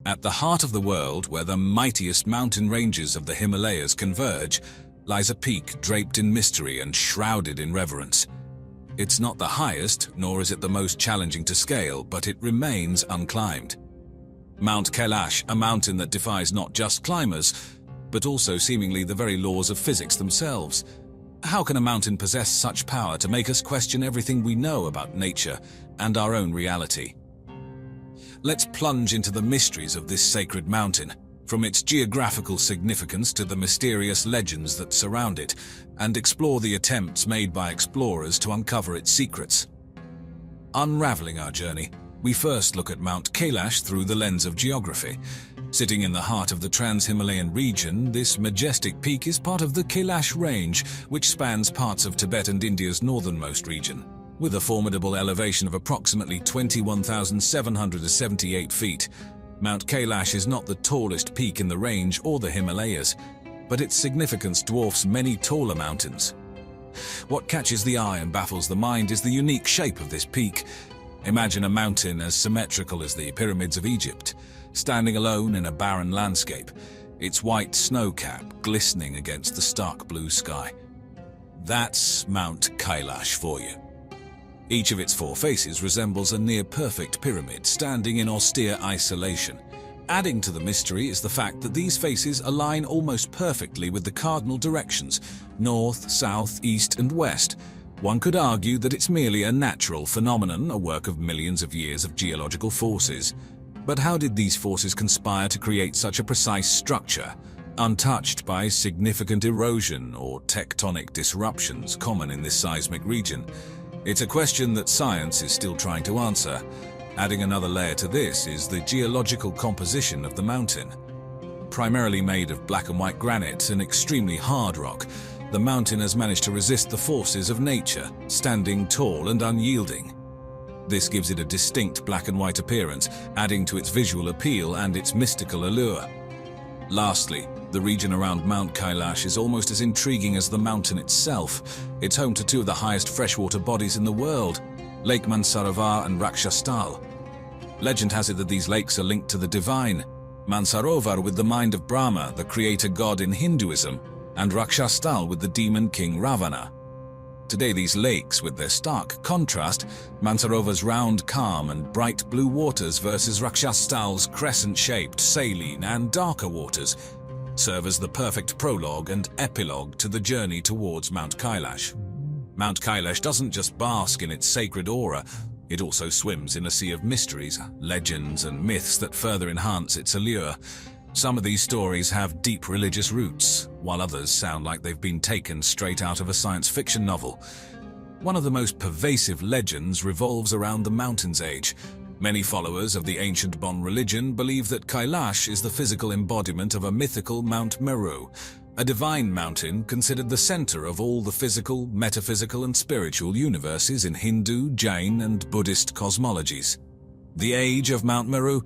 At the heart of the world, where the mightiest mountain ranges of the Himalayas converge, lies a peak draped in mystery and shrouded in reverence. It's not the highest, nor is it the most challenging to scale, but it remains unclimbed. Mount Kailash, a mountain that defies not just climbers, but also seemingly the very laws of physics themselves. How can a mountain possess such power to make us question everything we know about nature and our own reality? Let's plunge into the mysteries of this sacred mountain, from its geographical significance to the mysterious legends that surround it, and explore the attempts made by explorers to uncover its secrets. Unraveling our journey, we first look at Mount Kailash through the lens of geography. Sitting in the heart of the Trans-Himalayan region, this majestic peak is part of the Kailash Range, which spans parts of Tibet and India's northernmost region. With a formidable elevation of approximately 21,778 feet, Mount Kailash is not the tallest peak in the range or the Himalayas, but its significance dwarfs many taller mountains. What catches the eye and baffles the mind is the unique shape of this peak. Imagine a mountain as symmetrical as the pyramids of Egypt, standing alone in a barren landscape, its white snow cap glistening against the stark blue sky. That's Mount Kailash for you. Each of its four faces resembles a near-perfect pyramid standing in austere isolation. Adding to the mystery is the fact that these faces align almost perfectly with the cardinal directions, north, south, east, and west. One could argue that it's merely a natural phenomenon, a work of millions of years of geological forces. But how did these forces conspire to create such a precise structure, untouched by significant erosion or tectonic disruptions common in this seismic region? It's a question that science is still trying to answer. Adding another layer to this is the geological composition of the mountain. Primarily made of black and white granite and extremely hard rock, the mountain has managed to resist the forces of nature, standing tall and unyielding. This gives it a distinct black and white appearance, adding to its visual appeal and its mystical allure. Lastly, the region around Mount Kailash is almost as intriguing as the mountain itself. It's home to two of the highest freshwater bodies in the world, Lake Mansarovar and Rakshastal. Legend has it that these lakes are linked to the divine, Mansarovar with the mind of Brahma, the creator god in Hinduism, and Rakshastal with the demon king Ravana. Today these lakes, with their stark contrast, Mansarovar's round, calm and bright blue waters versus Rakshastal's crescent-shaped, saline and darker waters, serve as the perfect prologue and epilogue to the journey towards Mount Kailash. Mount Kailash doesn't just bask in its sacred aura, it also swims in a sea of mysteries, legends and myths that further enhance its allure. Some of these stories have deep religious roots, while others sound like they've been taken straight out of a science fiction novel. One of the most pervasive legends revolves around the mountain's age. Many followers of the ancient Bon religion believe that Kailash is the physical embodiment of a mythical Mount Meru, a divine mountain considered the center of all the physical, metaphysical and spiritual universes in Hindu, Jain and Buddhist cosmologies. The age of Mount Meru?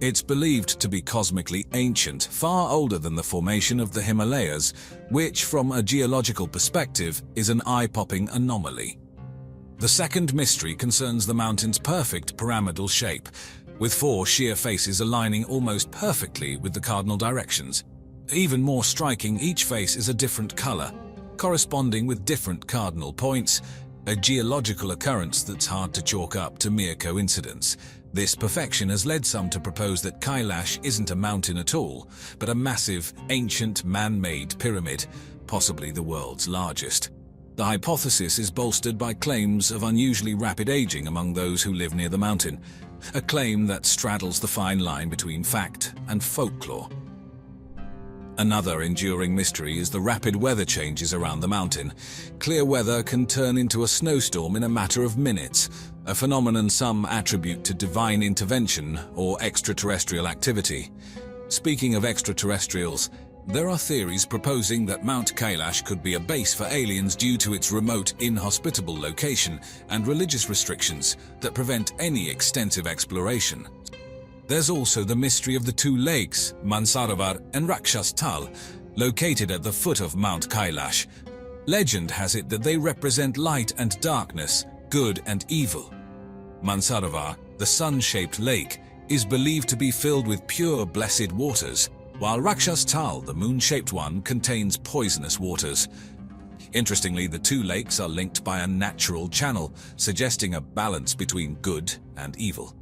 It's believed to be cosmically ancient, far older than the formation of the Himalayas, which, from a geological perspective, is an eye-popping anomaly. The second mystery concerns the mountain's perfect pyramidal shape, with four sheer faces aligning almost perfectly with the cardinal directions. Even more striking, each face is a different color, corresponding with different cardinal points, a geological occurrence that's hard to chalk up to mere coincidence. This perfection has led some to propose that Kailash isn't a mountain at all, but a massive, ancient, man-made pyramid, possibly the world's largest. The hypothesis is bolstered by claims of unusually rapid aging among those who live near the mountain, a claim that straddles the fine line between fact and folklore. Another enduring mystery is the rapid weather changes around the mountain. Clear weather can turn into a snowstorm in a matter of minutes, a phenomenon some attribute to divine intervention or extraterrestrial activity. Speaking of extraterrestrials, there are theories proposing that Mount Kailash could be a base for aliens due to its remote, inhospitable location and religious restrictions that prevent any extensive exploration. There's also the mystery of the two lakes, Mansarovar and Rakshastal, located at the foot of Mount Kailash. Legend has it that they represent light and darkness, good and evil. Mansarovar, the sun-shaped lake, is believed to be filled with pure blessed waters, while Rakshas Tal, the moon-shaped one, contains poisonous waters. Interestingly, the two lakes are linked by a natural channel, suggesting a balance between good and evil.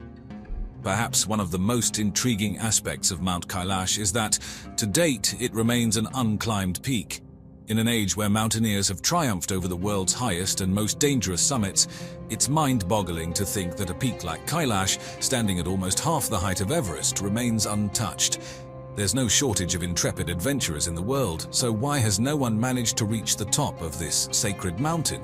Perhaps one of the most intriguing aspects of Mount Kailash is that, to date, it remains an unclimbed peak. In an age where mountaineers have triumphed over the world's highest and most dangerous summits, it's mind-boggling to think that a peak like Kailash, standing at almost half the height of Everest, remains untouched. There's no shortage of intrepid adventurers in the world, so why has no one managed to reach the top of this sacred mountain?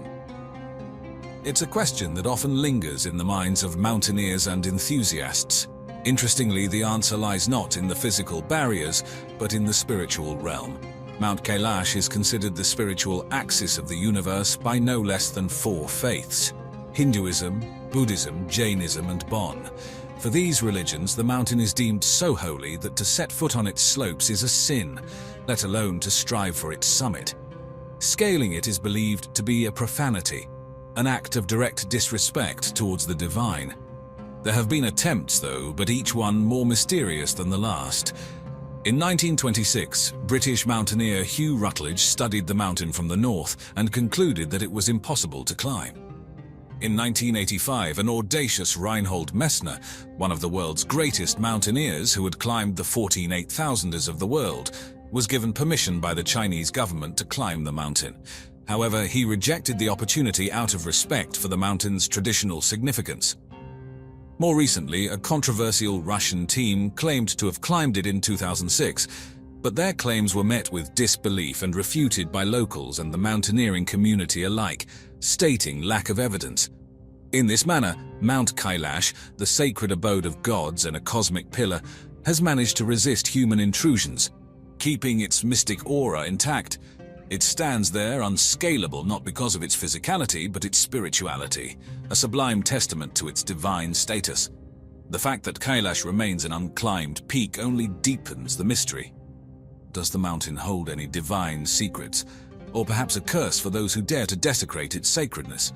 It's a question that often lingers in the minds of mountaineers and enthusiasts. Interestingly, the answer lies not in the physical barriers, but in the spiritual realm. Mount Kailash is considered the spiritual axis of the universe by no less than 4 faiths: Hinduism, Buddhism, Jainism, and Bon. For these religions, the mountain is deemed so holy that to set foot on its slopes is a sin, let alone to strive for its summit. Scaling it is believed to be a profanity, an act of direct disrespect towards the divine. There have been attempts, though, but each one more mysterious than the last. In 1926, British mountaineer Hugh Rutledge studied the mountain from the north and concluded that it was impossible to climb. In 1985, an audacious Reinhold Messner, one of the world's greatest mountaineers who had climbed the 14 8,000ers of the world, was given permission by the Chinese government to climb the mountain. However, he rejected the opportunity out of respect for the mountain's traditional significance. More recently, a controversial Russian team claimed to have climbed it in 2006, but their claims were met with disbelief and refuted by locals and the mountaineering community alike, stating lack of evidence. In this manner, Mount Kailash, the sacred abode of gods and a cosmic pillar, has managed to resist human intrusions, keeping its mystic aura intact. It stands there unscalable not because of its physicality, but its spirituality, a sublime testament to its divine status. The fact that Kailash remains an unclimbed peak only deepens the mystery. Does the mountain hold any divine secrets, or perhaps a curse for those who dare to desecrate its sacredness?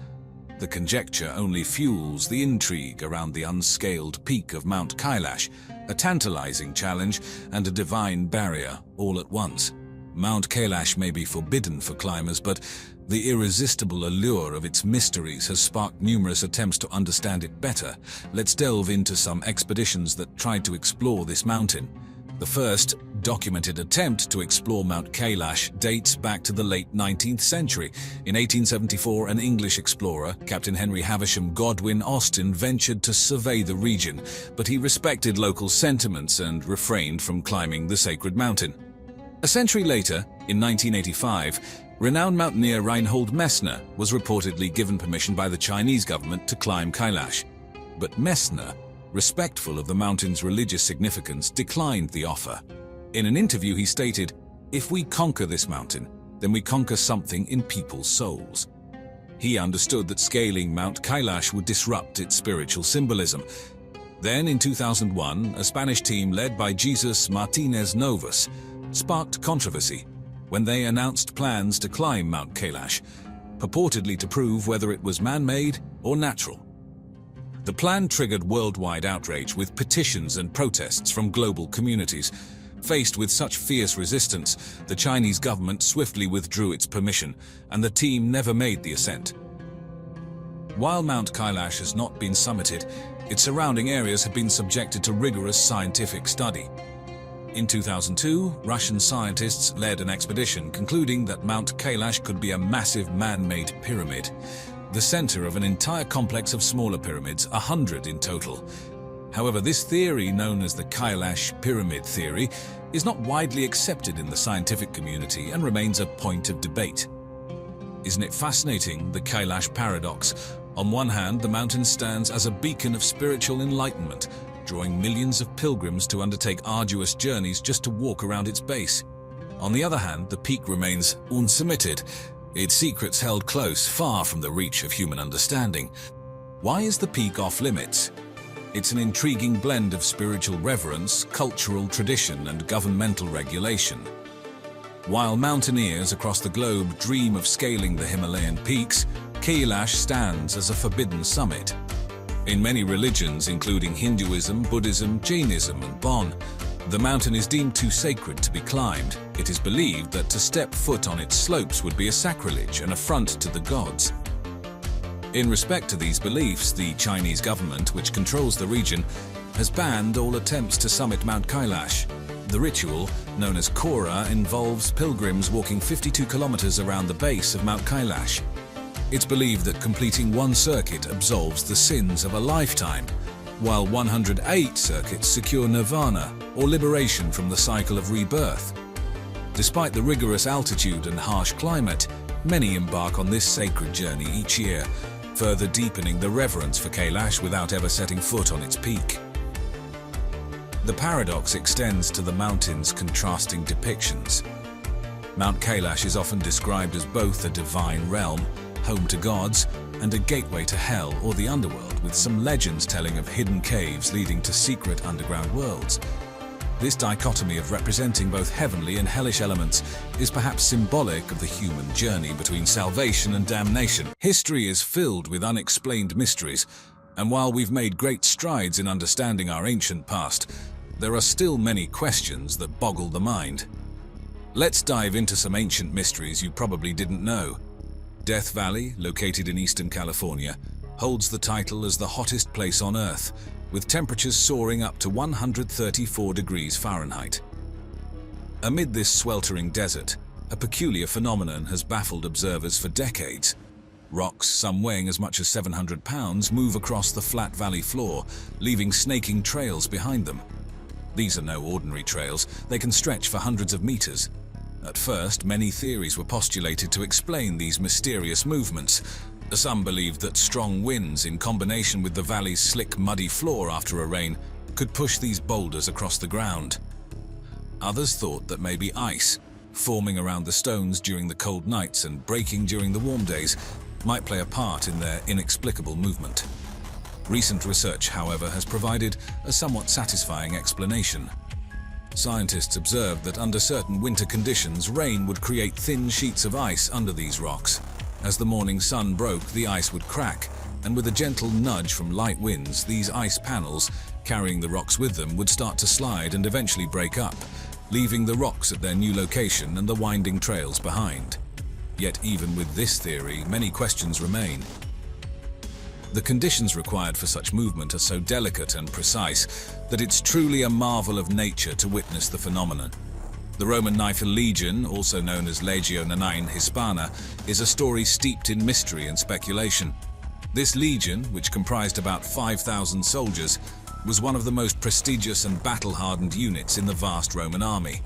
The conjecture only fuels the intrigue around the unscaled peak of Mount Kailash, a tantalizing challenge and a divine barrier all at once. Mount Kailash may be forbidden for climbers, but the irresistible allure of its mysteries has sparked numerous attempts to understand it better. Let's delve into some expeditions that tried to explore this mountain. The first documented attempt to explore Mount Kailash dates back to the late 19th century. In 1874, an English explorer, Captain Henry Havisham Godwin Austen, ventured to survey the region, but he respected local sentiments and refrained from climbing the sacred mountain. A century later, in 1985, renowned mountaineer Reinhold Messner was reportedly given permission by the Chinese government to climb Kailash. But Messner, respectful of the mountain's religious significance, declined the offer. In an interview, he stated, "If we conquer this mountain, then we conquer something in people's souls." He understood that scaling Mount Kailash would disrupt its spiritual symbolism. Then, in 2001, a Spanish team led by Jesus Martinez Novas sparked controversy when they announced plans to climb Mount Kailash, purportedly to prove whether it was man-made or natural. The plan triggered worldwide outrage with petitions and protests from global communities. Faced with such fierce resistance, the Chinese government swiftly withdrew its permission, and the team never made the ascent. While Mount Kailash has not been summited, its surrounding areas have been subjected to rigorous scientific study. In 2002, Russian scientists led an expedition concluding that Mount Kailash could be a massive man-made pyramid, the center of an entire complex of smaller pyramids, 100 in total. However, this theory, known as the Kailash pyramid theory, is not widely accepted in the scientific community and remains a point of debate. Isn't it fascinating, the Kailash paradox? On one hand, the mountain stands as a beacon of spiritual enlightenment, drawing millions of pilgrims to undertake arduous journeys just to walk around its base. On the other hand, the peak remains unsummited, its secrets held close, far from the reach of human understanding. Why is the peak off limits? It's an intriguing blend of spiritual reverence, cultural tradition, and governmental regulation. While mountaineers across the globe dream of scaling the Himalayan peaks, Kailash stands as a forbidden summit. In many religions, including Hinduism, Buddhism, Jainism, and Bon, the mountain is deemed too sacred to be climbed. It is believed that to step foot on its slopes would be a sacrilege, an affront to the gods. In respect to these beliefs, the Chinese government, which controls the region, has banned all attempts to summit Mount Kailash. The ritual, known as Kora, involves pilgrims walking 52 kilometers around the base of Mount Kailash. It's believed that completing one circuit absolves the sins of a lifetime, while 108 circuits secure nirvana, or liberation from the cycle of rebirth. Despite the rigorous altitude and harsh climate, many embark on this sacred journey each year, further deepening the reverence for Kailash without ever setting foot on its peak. The paradox extends to the mountain's contrasting depictions. Mount Kailash is often described as both a divine realm, home to gods, and a gateway to hell or the underworld, with some legends telling of hidden caves leading to secret underground worlds. This dichotomy of representing both heavenly and hellish elements is perhaps symbolic of the human journey between salvation and damnation. History is filled with unexplained mysteries, and while we've made great strides in understanding our ancient past, there are still many questions that boggle the mind. Let's dive into some ancient mysteries you probably didn't know. Death Valley, located in eastern California, holds the title as the hottest place on Earth, with temperatures soaring up to 134 degrees Fahrenheit. Amid this sweltering desert, a peculiar phenomenon has baffled observers for decades. Rocks, some weighing as much as 700 pounds, move across the flat valley floor, leaving snaking trails behind them. These are no ordinary trails, they can stretch for hundreds of meters. At first, many theories were postulated to explain these mysterious movements. Some believed that strong winds, in combination with the valley's slick, muddy floor after a rain, could push these boulders across the ground. Others thought that maybe ice, forming around the stones during the cold nights and breaking during the warm days, might play a part in their inexplicable movement. Recent research, however, has provided a somewhat satisfying explanation. Scientists observed that under certain winter conditions, rain would create thin sheets of ice under these rocks. As the morning sun broke, the ice would crack, and with a gentle nudge from light winds, these ice panels, carrying the rocks with them, would start to slide and eventually break up, leaving the rocks at their new location and the winding trails behind. Yet even with this theory, many questions remain. The conditions required for such movement are so delicate and precise that it's truly a marvel of nature to witness the phenomenon. The Roman Knife Legion, also known as Legio IX Hispana, is a story steeped in mystery and speculation. This legion, which comprised about 5,000 soldiers, was one of the most prestigious and battle-hardened units in the vast Roman army.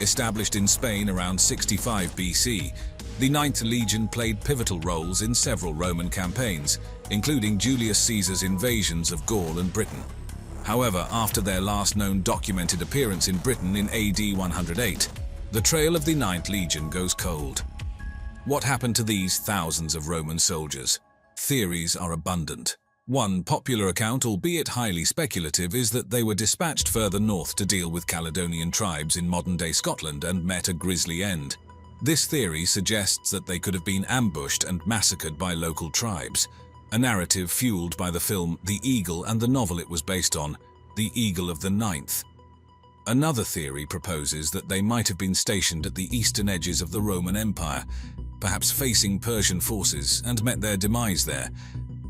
Established in Spain around 65 BC, the Ninth Legion played pivotal roles in several Roman campaigns, including Julius Caesar's invasions of Gaul and Britain. However, after their last known documented appearance in Britain in AD 108, the trail of the Ninth Legion goes cold. What happened to these thousands of Roman soldiers? Theories are abundant. One popular account, albeit highly speculative, is that they were dispatched further north to deal with Caledonian tribes in modern-day Scotland and met a grisly end. This theory suggests that they could have been ambushed and massacred by local tribes, a narrative fueled by the film The Eagle and the novel it was based on, The Eagle of the Ninth. Another theory proposes that they might have been stationed at the eastern edges of the Roman Empire, perhaps facing Persian forces, and met their demise there.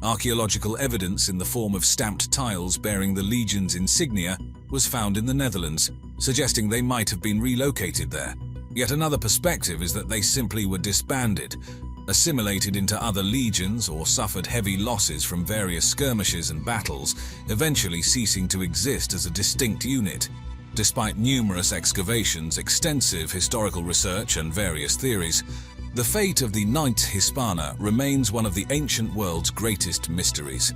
Archaeological evidence in the form of stamped tiles bearing the legion's insignia was found in the Netherlands, suggesting they might have been relocated there. Yet another perspective is that they simply were disbanded, assimilated into other legions, or suffered heavy losses from various skirmishes and battles, eventually ceasing to exist as a distinct unit. Despite numerous excavations, extensive historical research, and various theories, the fate of the Ninth Hispana remains one of the ancient world's greatest mysteries.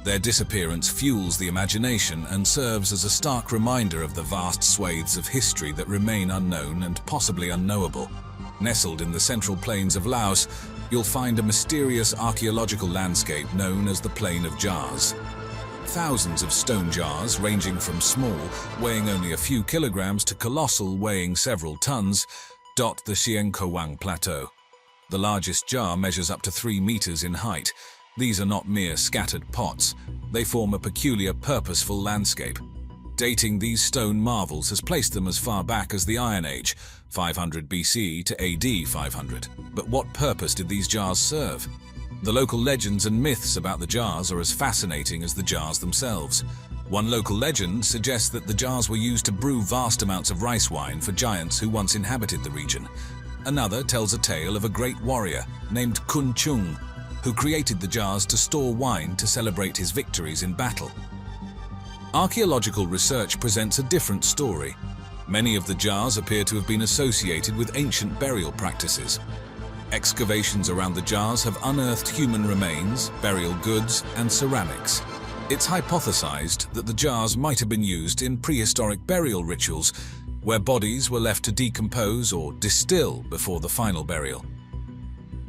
Their disappearance fuels the imagination and serves as a stark reminder of the vast swathes of history that remain unknown and possibly unknowable. Nestled in the central plains of Laos, you'll find a mysterious archaeological landscape known as the Plain of Jars. Thousands of stone jars, ranging from small, weighing only a few kilograms, to colossal, weighing several tons, dot the Xiankowang Plateau. The largest jar measures up to 3 meters in height, These are not mere scattered pots. They form a peculiar, purposeful landscape. Dating these stone marvels has placed them as far back as the Iron Age, 500 BC to AD 500. But what purpose did these jars serve? The local legends and myths about the jars are as fascinating as the jars themselves. One local legend suggests that the jars were used to brew vast amounts of rice wine for giants who once inhabited the region. Another tells a tale of a great warrior named Kun Chung, who created the jars to store wine to celebrate his victories in battle. Archaeological research presents a different story. Many of the jars appear to have been associated with ancient burial practices. Excavations around the jars have unearthed human remains, burial goods, and ceramics. It's hypothesized that the jars might have been used in prehistoric burial rituals, where bodies were left to decompose or distill before the final burial.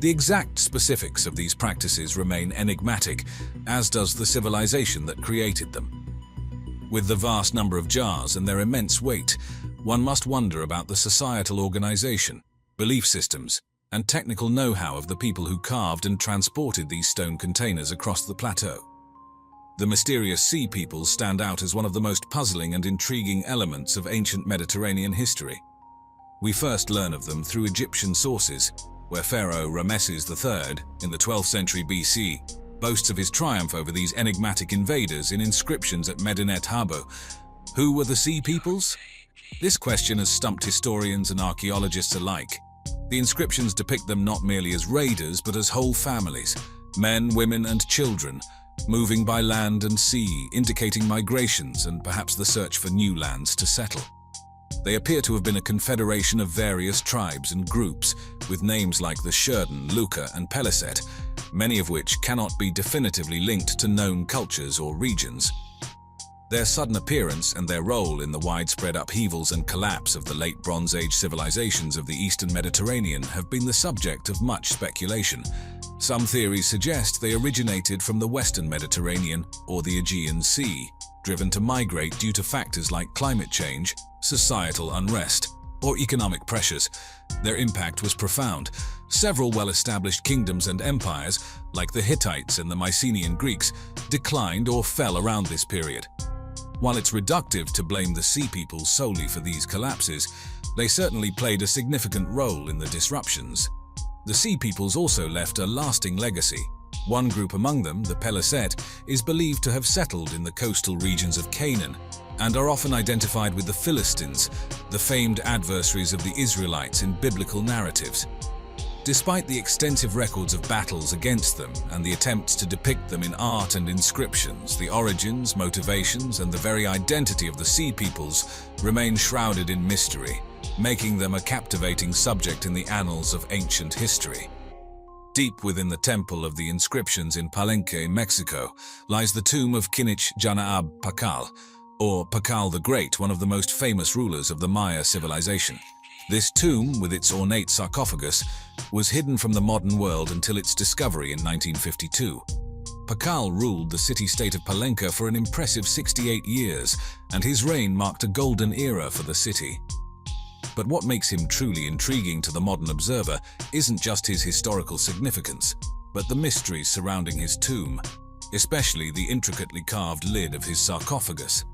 The exact specifics of these practices remain enigmatic, as does the civilization that created them. With the vast number of jars and their immense weight, one must wonder about the societal organization, belief systems, and technical know-how of the people who carved and transported these stone containers across the plateau. The mysterious sea peoples stand out as one of the most puzzling and intriguing elements of ancient Mediterranean history. We first learn of them through Egyptian sources, where Pharaoh Ramesses III, in the 12th century BC, boasts of his triumph over these enigmatic invaders in inscriptions at Medinet Habu. Who were the sea peoples? This question has stumped historians and archaeologists alike. The inscriptions depict them not merely as raiders, but as whole families, men, women, and children, moving by land and sea, indicating migrations and perhaps the search for new lands to settle. They appear to have been a confederation of various tribes and groups, with names like the Shurden, Luca, and Peliset, many of which cannot be definitively linked to known cultures or regions. Their sudden appearance and their role in the widespread upheavals and collapse of the late Bronze Age civilizations of the Eastern Mediterranean have been the subject of much speculation. Some theories suggest they originated from the Western Mediterranean or the Aegean Sea, driven to migrate due to factors like climate change, societal unrest, or economic pressures. Their impact was profound. Several well-established kingdoms and empires, like the Hittites and the Mycenaean Greeks, declined or fell around this period. While it's reductive to blame the sea peoples solely for these collapses, they certainly played a significant role in the disruptions. The sea peoples also left a lasting legacy. One group among them, the Peliset, is believed to have settled in the coastal regions of Canaan, and are often identified with the Philistines, the famed adversaries of the Israelites in biblical narratives. Despite the extensive records of battles against them and the attempts to depict them in art and inscriptions, the origins, motivations, and the very identity of the sea peoples remain shrouded in mystery, making them a captivating subject in the annals of ancient history. Deep within the Temple of the Inscriptions in Palenque, Mexico, lies the tomb of Kinich Janaab Pakal, or Pakal the Great, one of the most famous rulers of the Maya civilization. This tomb, with its ornate sarcophagus, was hidden from the modern world until its discovery in 1952. Pakal ruled the city-state of Palenque for an impressive 68 years, and his reign marked a golden era for the city. But what makes him truly intriguing to the modern observer isn't just his historical significance, but the mysteries surrounding his tomb, especially the intricately carved lid of his sarcophagus.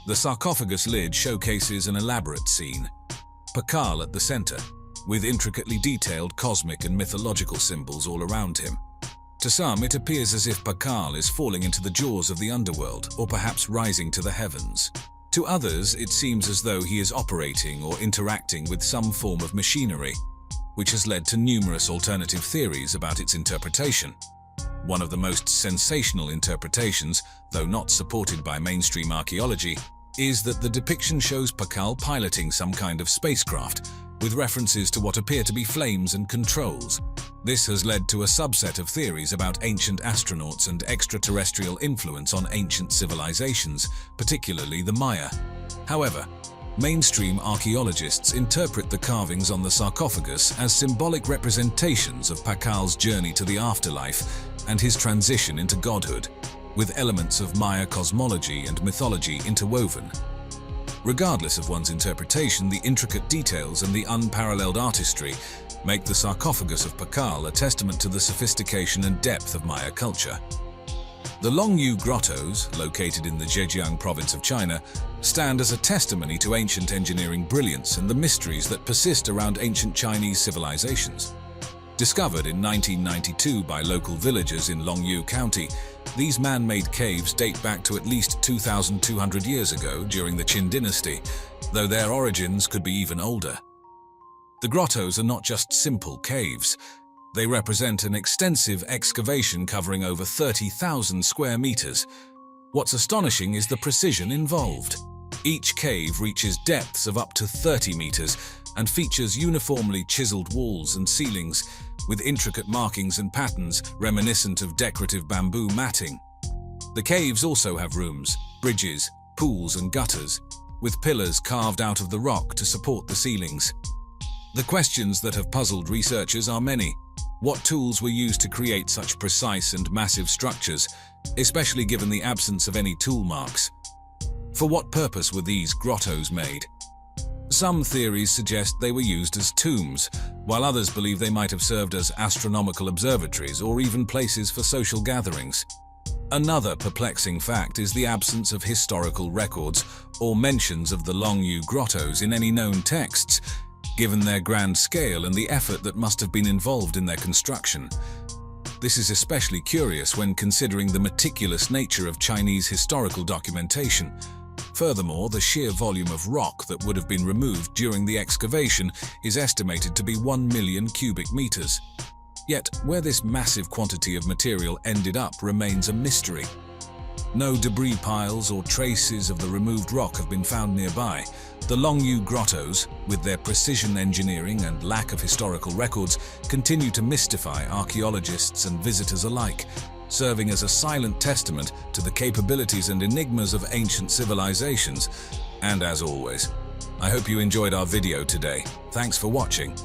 The sarcophagus lid showcases an elaborate scene. Pakal at the center, with intricately detailed cosmic and mythological symbols all around him. To some, it appears as if Pakal is falling into the jaws of the underworld, or perhaps rising to the heavens. To others, it seems as though he is operating or interacting with some form of machinery, which has led to numerous alternative theories about its interpretation. One of the most sensational interpretations, though not supported by mainstream archaeology, is that the depiction shows Pakal piloting some kind of spacecraft, with references to what appear to be flames and controls. This has led to a subset of theories about ancient astronauts and extraterrestrial influence on ancient civilizations, particularly the Maya. However, mainstream archaeologists interpret the carvings on the sarcophagus as symbolic representations of Pakal's journey to the afterlife and his transition into godhood, with elements of Maya cosmology and mythology interwoven. Regardless of one's interpretation, the intricate details and the unparalleled artistry make the sarcophagus of Pakal a testament to the sophistication and depth of Maya culture. The Longyou grottos, located in the Zhejiang province of China, stand as a testimony to ancient engineering brilliance and the mysteries that persist around ancient Chinese civilizations. Discovered in 1992 by local villagers in Longyou County, these man-made caves date back to at least 2,200 years ago during the Qin dynasty, though their origins could be even older. The grottos are not just simple caves. They represent an extensive excavation covering over 30,000 square meters. What's astonishing is the precision involved. Each cave reaches depths of up to 30 meters and features uniformly chiseled walls and ceilings with intricate markings and patterns reminiscent of decorative bamboo matting. The caves also have rooms, bridges, pools and gutters, with pillars carved out of the rock to support the ceilings. The questions that have puzzled researchers are many. What tools were used to create such precise and massive structures, especially given the absence of any tool marks? For what purpose were these grottos made? Some theories suggest they were used as tombs, while others believe they might have served as astronomical observatories or even places for social gatherings. Another perplexing fact is the absence of historical records or mentions of the Longyou grottos in any known texts, given their grand scale and the effort that must have been involved in their construction. This is especially curious when considering the meticulous nature of Chinese historical documentation. Furthermore, the sheer volume of rock that would have been removed during the excavation is estimated to be 1 million cubic meters. Yet, where this massive quantity of material ended up remains a mystery. No debris piles or traces of the removed rock have been found nearby. The Longyou grottos, with their precision engineering and lack of historical records, continue to mystify archaeologists and visitors alike, serving as a silent testament to the capabilities and enigmas of ancient civilizations. And as always, I hope you enjoyed our video today. Thanks for watching.